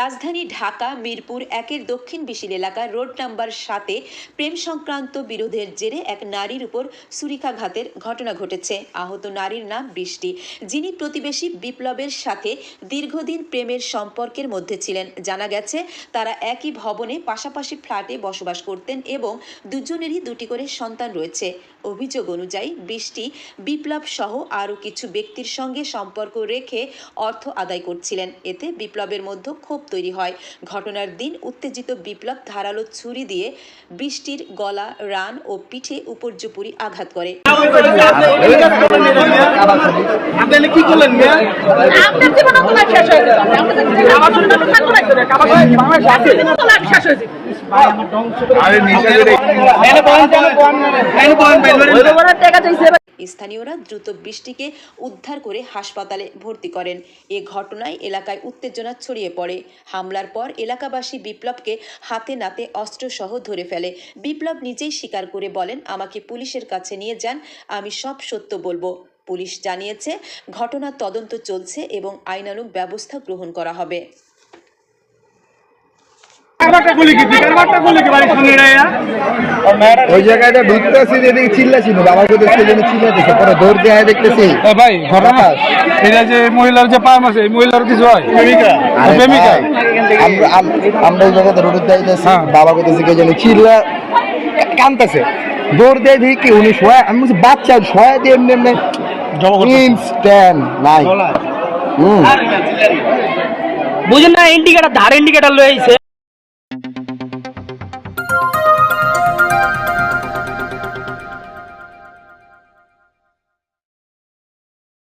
রাজধানী ঢাকা মিরপুর ১-এর দক্ষিণ বিশিল এলাকার রোড নাম্বার ৭-এ প্রেম সংক্রান্ত বিরোধের জেরে এক নারীর উপর ছুরিকাঘাতের ঘটনা ঘটেছে। আহত নারীর নাম বৃষ্টি, যিনি প্রতিবেশী বিপ্লবের সাথে দীর্ঘদিন প্রেমের সম্পর্কের মধ্যে ছিলেন। জানা গেছে তারা একই ভবনে পাশাপাশি ফ্ল্যাটে বসবাস করতেন এবং দুজনেরই দুটি করে সন্তান রয়েছে। অভিযোগ অনুযায়ী বৃষ্টি বিপ্লব সহ আরও কিছু ব্যক্তির সঙ্গে সম্পর্ক রেখে অর্থ আদায় করছিলেন। এতে বিপ্লবের মধ্যে ক্ষোভ তৈরি হয়। ঘটনার দিন উত্তেজিত বিপ্লব ধারালো ছুরি দিয়ে বৃষ্টির গলা, রান ও পিঠে উপর্যুপরি আঘাত করে। স্থানীয়রা দ্রুত বৃষ্টিকে উদ্ধার করে হাসপাতালে ভর্তি করেন। এ ঘটনায় এলাকায় উত্তেজনা ছড়িয়ে পড়ে। হামলার পর এলাকাবাসী বিপ্লবকে হাতে নাতে অস্ত্রসহ ধরে ফেলে। বিপ্লব নিজেই স্বীকার করে বলেন, আমাকে পুলিশের কাছে নিয়ে যান, আমি সব সত্য বলবো। পুলিশ জানিয়েছে ঘটনার তদন্ত চলছে এবং আইনানুগ ব্যবস্থা গ্রহণ করা হবে। ওই জায়গাটা ঢুকতেছি যেদিকে চিল্লাছিল বাবা কোথাও চিল্লাতেছে পরে দৌড় দিয়ে দেখতেছি ভাই ঘটনা এটা যে মহিলার যে পাম আছে মহিলার কিছু হয় প্রেমিকা আমরা ওই জায়গাতে রোড যাইতেছি বাবা কোথাও কে জানি চিল্লা কানতেছে দৌড় দিয়ে দেখি উনি শোয়া আমি বলছি বাচ্চা শোয়া দিয়ে এমনি এমনি ইনস্ট্যান্ট নাই বুঝেন না ইন্ডিকেটার ধার ইন্ডিকেটার লয়ে আইছে।